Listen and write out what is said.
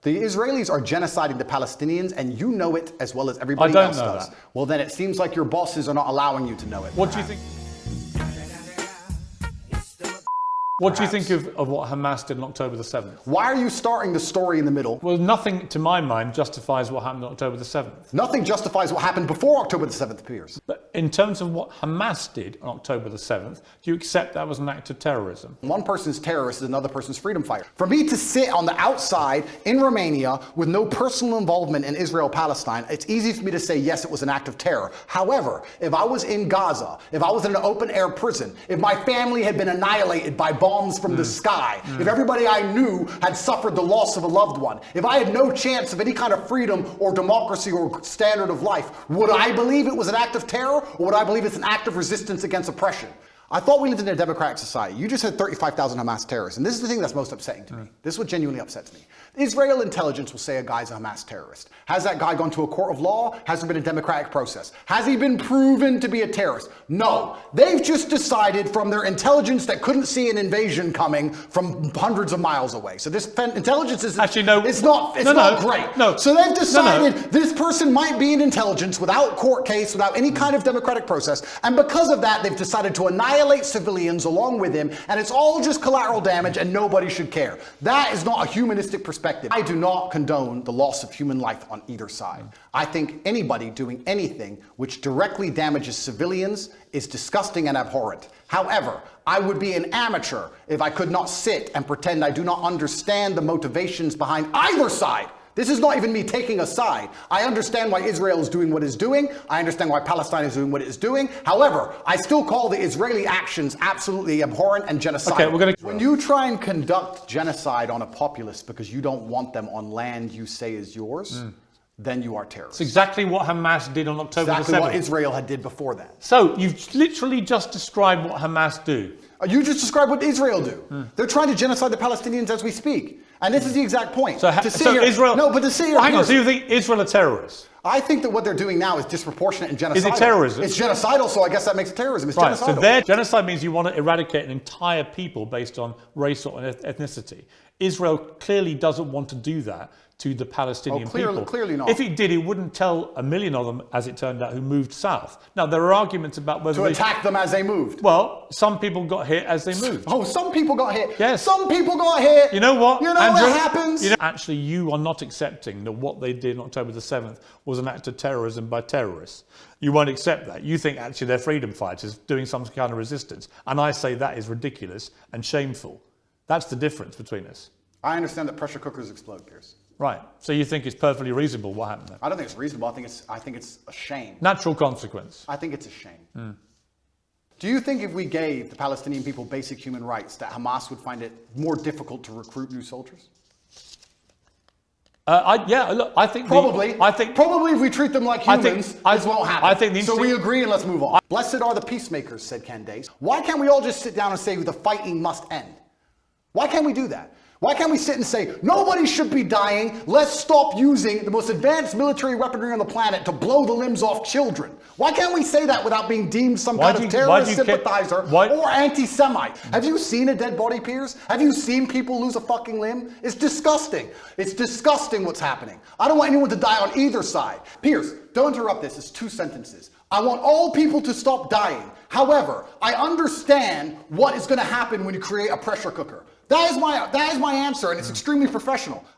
The Israelis are genociding the Palestinians, and you know it as well as everybody else does. I don't know that. Well, then it seems like your bosses are not allowing you to know it. What do you think? What do you think of what Hamas did on October the 7th? Why are you starting the story in the middle? Well, nothing, to my mind, justifies what happened on October the 7th. Nothing justifies what happened before October the 7th, Piers. But in terms of what Hamas did on October the 7th, do you accept that was an act of terrorism? One person's terrorist is another person's freedom fighter. For me to sit on the outside in Romania with no personal involvement in Israel Palestine, it's easy for me to say, yes, it was an act of terror. However, if I was in Gaza, if I was in an open air prison, if my family had been annihilated by bombs from the sky, if everybody I knew had suffered the loss of a loved one, if I had no chance of any kind of freedom or democracy or standard of life, would I believe it was an act of terror, or would I believe it's an act of resistance against oppression? I thought we lived in a democratic society. You just had 35,000 Hamas terrorists, and this is the thing that's most upsetting to me. This is what genuinely upsets me. Israel intelligence will say a guy's a Hamas terrorist. Has that guy gone to a court of law? Has there been a democratic process? Has he been proven to be a terrorist? No. They've just decided from their intelligence that couldn't see an invasion coming from hundreds of miles away. So this intelligence is actually no. It's not great. No. So they've decided this person might be in intelligence without court case, without any kind of democratic process, and because of that, they've decided to annihilate civilians along with him, and it's all just collateral damage and nobody should care. That is not a humanistic perspective. I do not condone the loss of human life on either side. I think anybody doing anything which directly damages civilians is disgusting and abhorrent. However, I would be an amateur if I could not sit and pretend I do not understand the motivations behind either side. This is not even me taking a side. I understand why Israel is doing what it's doing. I understand why Palestine is doing what it's doing. However, I still call the Israeli actions absolutely abhorrent and genocidal. Okay, when you try and conduct genocide on a populace because you don't want them on land you say is yours, then you are terrorists. It's exactly what Hamas did on October the 7th. Exactly what Israel had did before that. So you've literally just described what Hamas do. You just described what Israel do. They're trying to genocide the Palestinians as we speak. And this is the exact point. So Israel... No, but to say... Hang on, so you think Israel are terrorists? I think that what they're doing now is disproportionate and genocidal. Is it terrorism? It's genocidal, so I guess that makes it terrorism. It's right, genocidal. so their genocide means you want to eradicate an entire people based on race or ethnicity. Israel clearly doesn't want to do that to the Palestinian people. Clearly not. If it did, it wouldn't tell a million of them, as it turned out, who moved south. Now, there are arguments about whether to attack them as they moved. Well, some people got hit as they moved. Oh, some people got hit. Yes. Some people got hit. You know what? You know Andrew, what happens? You know, actually, you are not accepting that what they did on October the 7th was an act of terrorism by terrorists. You won't accept that. You think actually they're freedom fighters doing some kind of resistance. And I say that is ridiculous and shameful. That's the difference between us. I understand that pressure cookers explode, Piers. Right. So you think it's perfectly reasonable what happened there? I don't think it's reasonable. I think it's a shame. Natural consequence. I think it's a shame. Do you think if we gave the Palestinian people basic human rights that Hamas would find it more difficult to recruit new soldiers? Yeah, look, I think... Probably if we treat them like humans, this won't happen. So we agree and let's move on. Blessed are the peacemakers, said Candace. Why can't we all just sit down and say the fighting must end? Why can't we do that? Why can't we sit and say, nobody should be dying, let's stop using the most advanced military weaponry on the planet to blow the limbs off children? Why can't we say that without being deemed some kind of terrorist sympathizer or anti-Semite? Have you seen a dead body, Piers? Have you seen people lose a fucking limb? It's disgusting. It's disgusting what's happening. I don't want anyone to die on either side. Piers, don't interrupt this. It's 2 sentences. I want all people to stop dying. However, I understand what is going to happen when you create a pressure cooker. That is my answer, and it's extremely professional.